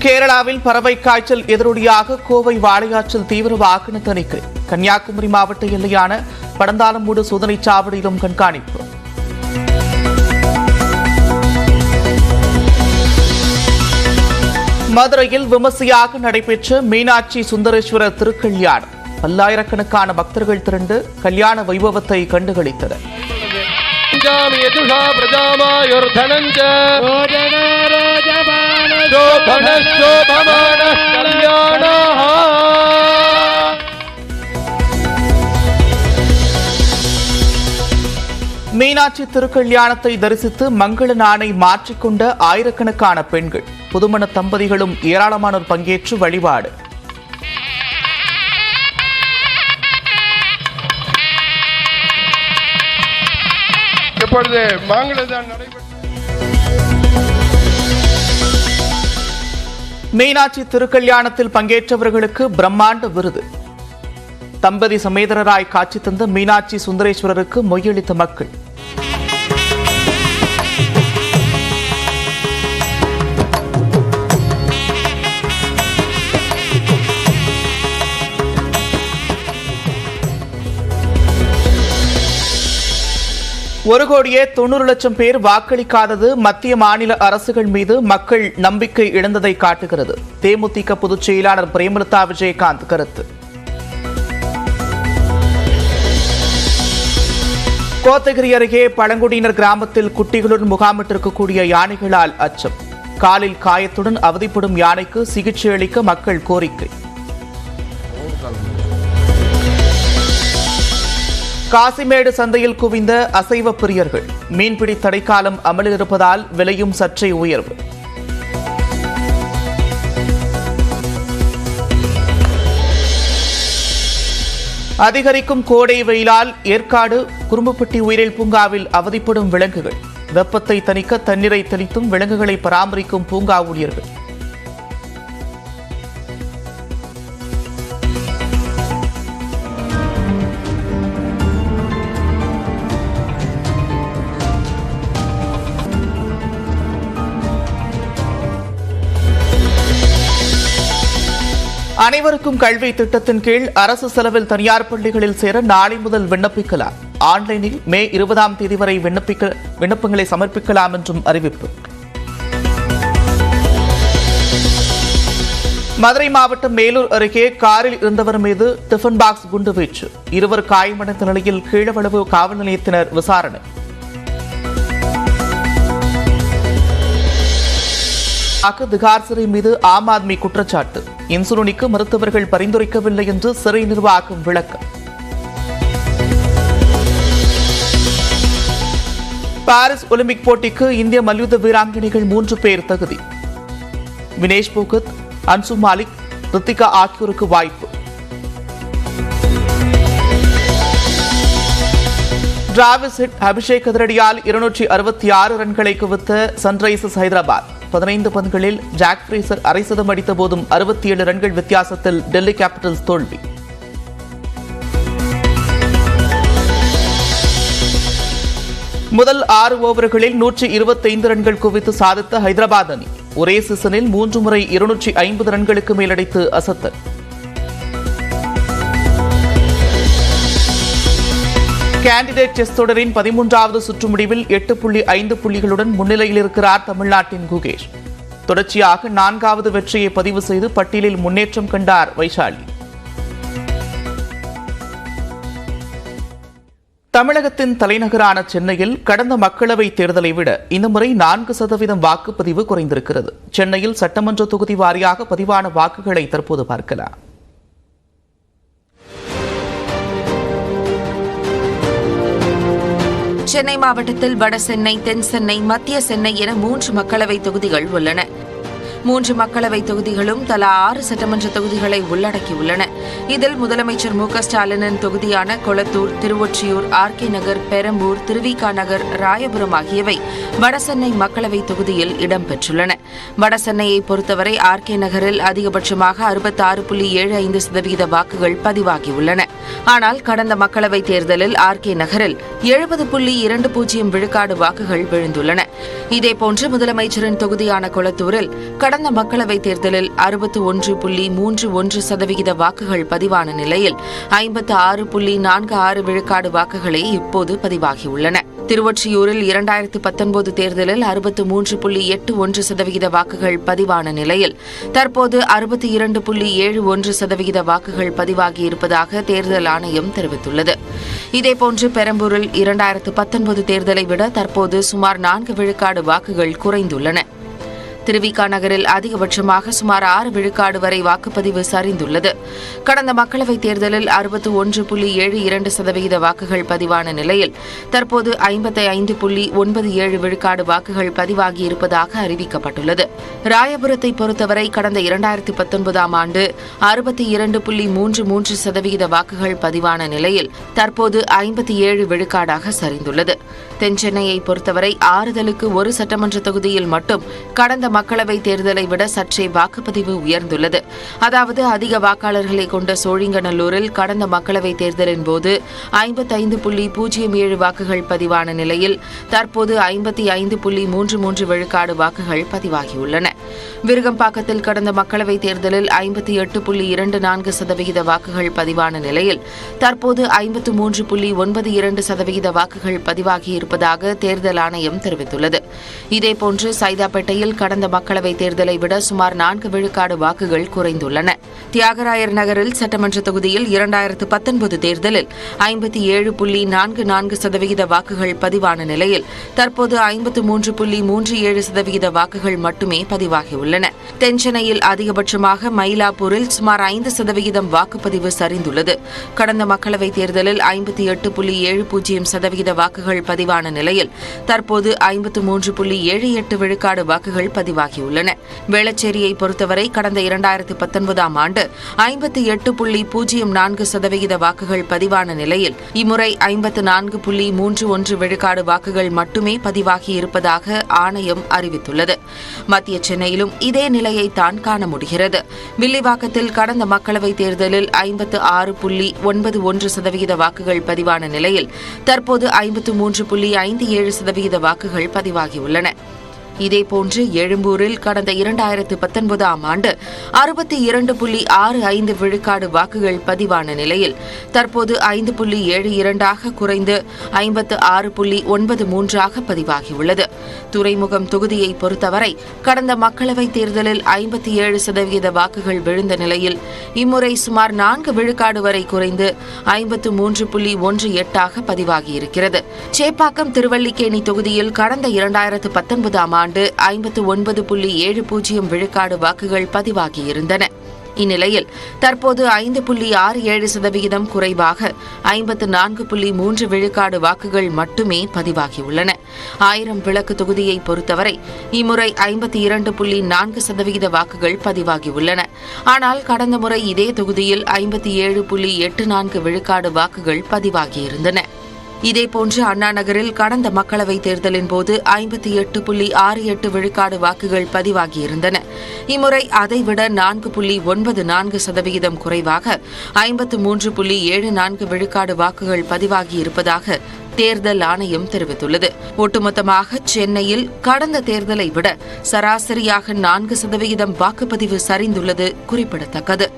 கேரளாவில் பறவை காய்ச்சல் எதிரொலியாக கோவை வாழையாற்றில் தீவிர வாகன தணிக்கை. கன்னியாகுமரி மாவட்ட எல்லையான படந்தாலமூடு சோதனைச் சாவடியிலும் கண்காணிப்பு. மதுரையில் விமர்சையாக நடைபெற்ற மீனாட்சி சுந்தரேஸ்வரர் திருக்கல்யாணம். பல்லாயிரக்கணக்கான பக்தர்கள் திரண்டு கல்யாண வைபவத்தை கண்டுகளித்தனர். மீனாட்சி திருக்கல்யாணத்தை தரிசித்து மங்கள நாணை மாற்றிக்கொண்ட ஆயிரக்கணக்கான பெண்கள், புதுமண தம்பதிகளும் ஏராளமானோர் பங்கேற்று வழிபாடு. மீனாட்சி திருக்கல்யாணத்தில் பங்கேற்றவர்களுக்கு பிரம்மாண்ட விருது. தம்பதி சமேதரராய் காட்சி தந்த மீனாட்சி சுந்தரேஸ்வரருக்கு மொய்யளித்த மக்கள். ஒரு கோடியே 90 லட்சம் பேர் வாக்களிக்காதது மத்திய மாநில அரசுகள் மீது மக்கள் நம்பிக்கை இழந்ததை காட்டுகிறது. தேமுதிக பொதுச் செயலாளர் பிரேமலதா விஜயகாந்த் கருத்து. கோத்தகிரி அருகே பழங்குடியினர் கிராமத்தில் குட்டிகளுடன் முகாமிட்டிருக்கக்கூடிய யானைகளால் அச்சம். காலில் காயத்துடன் அவதிப்படும் யானைக்கு சிகிச்சை அளிக்க மக்கள் கோரிக்கை. காசிமேடு சந்தையில் குவிந்த அசைவ பிரியர்கள். மீன்பிடி தடைக்காலம் அமலில் இருப்பதால் விலையும் சற்றே உயர்வு. அதிகரிக்கும் கோடை வெயிலால் ஏற்காடு குரும்புப்பட்டி உயிரியல் பூங்காவில் அவதிப்படும் விலங்குகள். வெப்பத்தை தணிக்க தண்ணீரை தெளித்தும் விலங்குகளை பராமரிக்கும் பூங்கா ஊழியர்கள். அனைவருக்கும் கல்வி திட்டத்தின் கீழ் அரசு செலவில் தனியார் பள்ளிகளில் சேர நாளை முதல் விண்ணப்பிக்கலாம். ஆன்லைனில் மே 20ஆம் தேதி வரை விண்ணப்பங்களை சமர்ப்பிக்கலாம் என்றும் அறிவிப்பு. மதுரை மாவட்டம் மேலூர் அருகே காரில் இருந்தவர் மீது டிஃபன் பாக்ஸ் குண்டுவீச்சு. 2 காயமடைந்த நிலையில் கீழவளவு காவல் நிலையத்தினர் விசாரணை. திகார் சிறை மீது ஆம் ஆத்மி குற்றச்சாட்டு. இன்சுலினுக்கு மருத்துவர்கள் பரிந்துரைக்கவில்லை என்று சிறை நிர்வாகம் விளக்கம். பாரிஸ் ஒலிம்பிக் போட்டிக்கு இந்திய மல்யுத்த வீராங்கனைகள் 3 பேர் தகுதி. வினேஷ் போகத், அன்சு மாலிக், ரித்திகா ஆகியோருக்கு வாய்ப்பு. டிராவிஸ் ஹிட் அபிஷேக் அதிரடியால் 266 ரன்களை குவித்த சன்ரைசர்ஸ் ஹைதராபாத். 15 பந்துகளில் ஜாக் ஃப்ரேசர் அரை சதம் அடித்த போதும் 67 ரன்கள் வித்தியாசத்தில் டெல்லி கேபிட்டல்ஸ் தோல்வி. முதல் 6 ஓவர்களில் 125 ரன்கள் குவித்து சாதித்த ஹைதராபாத் அணி ஒரே சீசனில் 3 முறை 250 ரன்களுக்கு மேலடித்து அசத்தல். கேண்டிடேட் செஸ் தொடரின் 13வது சுற்று முடிவில் 8.5 புள்ளிகளுடன் முன்னிலையில் இருக்கிறார் தமிழ்நாட்டின் குகேஷ். தொடர்ச்சியாக 4வது வெற்றியை பதிவு செய்து பட்டியலில் முன்னேற்றம் கண்டார் வைஷாலி. தமிழகத்தின் தலைநகரான சென்னையில் கடந்த மக்களவைத் தேர்தலை விட இந்த முறை 4% வாக்குப்பதிவு குறைந்திருக்கிறது. சென்னையில் சட்டமன்ற தொகுதி வாரியாக பதிவான வாக்குகளை தற்போது பார்க்கலாம். சென்னை மாவட்டத்தில் வட சென்னை, தென் சென்னை, மத்திய சென்னை என 3 மக்களவை தொகுதிகள் உள்ளன. 3 மக்களவை தொகுதிகளும் தலா 6 சட்டமன்ற தொகுதிகளை உள்ளடக்கியுள்ளன. இதில் முதலமைச்சர் மு க ஸ்டாலினின் தொகுதியான கொளத்தூர், திருவொற்றியூர், ஆர்.கே. நகர், பெரம்பூர், திருவிக நகர், ராயபுரம் ஆகியவை வடசென்னை மக்களவை தொகுதியில் இடம்பெற்றுள்ளன. வடசென்னையை பொறுத்தவரை ஆர்.கே. நகரில் அதிகபட்சமாக 66.75% வாக்குகள் பதிவாகியுள்ளன. ஆனால் கடந்த மக்களவைத் தேர்தலில் ஆர்.கே. நகரில் 70.20 விழுக்காடு வாக்குகள் விழுந்துள்ளன. இதேபோன்று முதலமைச்சரின் தொகுதியான கொளத்தூரில் கடந்த மக்களவைத் தேர்தலில் 61.31% வாக்குகள் பதிவான நிலையில் 56.46 விழுக்காடு வாக்குகளே இப்போது பதிவாகியுள்ளன. திருவொற்றியூரில் 2019 தேர்தலில் 63.81% வாக்குகள் பதிவான நிலையில் தற்போது 62.71% வாக்குகள் பதிவாகியிருப்பதாக தேர்தல் ஆணையம் தெரிவித்துள்ளது. இதேபோன்று பெரம்பூரில் 2019 தேர்தலை விட தற்போது சுமார் 4 விழுக்காடு வாக்குகள் குறைந்துள்ளன. திருவிக நகரில் அதிகபட்சமாக சுமார் 6 விழுக்காடு வரை வாக்குப்பதிவு சரிந்துள்ளது. கடந்த மக்களவைத் தேர்தலில் 61.72% வாக்குகள் பதிவான நிலையில் தற்போது 55.97 விழுக்காடு வாக்குகள் பதிவாகியிருப்பதாக அறிவிக்கப்பட்டுள்ளது. ராயபுரத்தை பொறுத்தவரை கடந்த 2019ஆம் ஆண்டு 62.33% வாக்குகள் பதிவான நிலையில் தற்போது 57 விழுக்காடாக சரிந்துள்ளது. தென்சென்னையை பொறுத்தவரை ஆறுதலுக்கு ஒரு சட்டமன்ற தொகுதியில் மட்டும் கடந்த மக்களவைத் தேர்தலை விட சற்றே வாக்குப்பதிவு உயர்ந்துள்ளது. அதாவது அதிக வாக்காளர்களை கொண்ட சோழிங்கநல்லூரில் கடந்த மக்களவைத் தேர்தலின் போது 55.07 வாக்குகள் பதிவான நிலையில் தற்போது 55.33 விழுக்காடு வாக்குகள் பதிவாகியுள்ளன. விருகம்பாக்கத்தில் கடந்த மக்களவைத் தேர்தலில் 58.24% வாக்குகள் பதிவான நிலையில் தற்போது 53.92% வாக்குகள் பதிவாகியிருப்பதாக தேர்தல் ஆணையம் தெரிவித்துள்ளது. இதேபோன்று சைதாப்பேட்டையில் கடந்த மக்களவைத் தேர்தலை விட சுமார் 4 விழுக்காடு வாக்குகள் குறைந்துள்ளன. தியாகராயர் நகரில் சட்டமன்ற தொகுதியில் 2019 தேர்தலில் 57.44% வாக்குகள் பதிவான நிலையில் தற்போது 53.37% வாக்குகள் மட்டுமே பதிவாகியுள்ளன. தென்சென்னையில் அதிகபட்சமாக மயிலாப்பூரில் சுமார் 5% வாக்குப்பதிவு சரிந்துள்ளது. கடந்த மக்களவைத் தேர்தலில் 58.70% வாக்குகள் பதிவான நிலையில் தற்போது 53.78 விழுக்காடு வாக்குகள் பதிவாகியுள்ளன. வேளச்சேரியை பொறுத்தவரை கடந்த 2019ஆம் ஆண்டு 58.04% வாக்குகள் பதிவான நிலையில் இம்முறை 54.31 விழுக்காடு வாக்குகள் மட்டுமே பதிவாகியிருப்பதாக ஆணையம் அறிவித்துள்ளது. மத்திய சென்னையிலும் இதே நிலையைத்தான் காண முடிகிறது. வில்லிவாக்கத்தில் கடந்த மக்களவைத் தேர்தலில் 56.91% வாக்குகள் பதிவான நிலையில் தற்போது 53.57% வாக்குகள் பதிவாகியுள்ளன. இதேபோன்று எழும்பூரில் கடந்த 2019ஆம் ஆண்டு 62.65 விழுக்காடு வாக்குகள் பதிவான நிலையில் தற்போது 5.72 குறைந்து 56.93 பதிவாகியுள்ளது. துறைமுகம் தொகுதியை பொறுத்தவரை கடந்த மக்களவைத் தேர்தலில் 57% வாக்குகள் விழுந்த நிலையில் இம்முறை சுமார் 4 விழுக்காடு வரை குறைந்து 53.18 பதிவாகியிருக்கிறது. சேப்பாக்கம் திருவல்லிக்கேணி தொகுதியில் கடந்த 2019ஆம் ஆண்டு 59.70 விழுக்காடு வாக்குகள் பதிவாகியிருந்தன. இந்நிலையில் தற்போது 5.67% குறைவாக 54.3 விழுக்காடு வாக்குகள் மட்டுமே பதிவாகியுள்ளன. 1000 விளக்கு தொகுதியை பொறுத்தவரை இம்முறை 52.4% வாக்குகள் பதிவாகியுள்ளன. ஆனால் கடந்த முறை இதே தொகுதியில் 57.84 விழுக்காடு வாக்குகள் பதிவாகியிருந்தன. இதேபோன்று அண்ணா நகரில் கடந்த மக்களவைத் தேர்தலின் போது 58.68 விழுக்காடு வாக்குகள் பதிவாகியிருந்தன. இம்முறை அதைவிட 4.94% குறைவாக 53.74 விழுக்காடு வாக்குகள் பதிவாகியிருப்பதாக தேர்தல் ஆணையம் தெரிவித்துள்ளது. ஒட்டுமொத்தமாக சென்னையில் கடந்த தேர்தலை விட சராசரியாக 4% வாக்குப்பதிவு சரிந்துள்ளது குறிப்பிடத்தக்கது.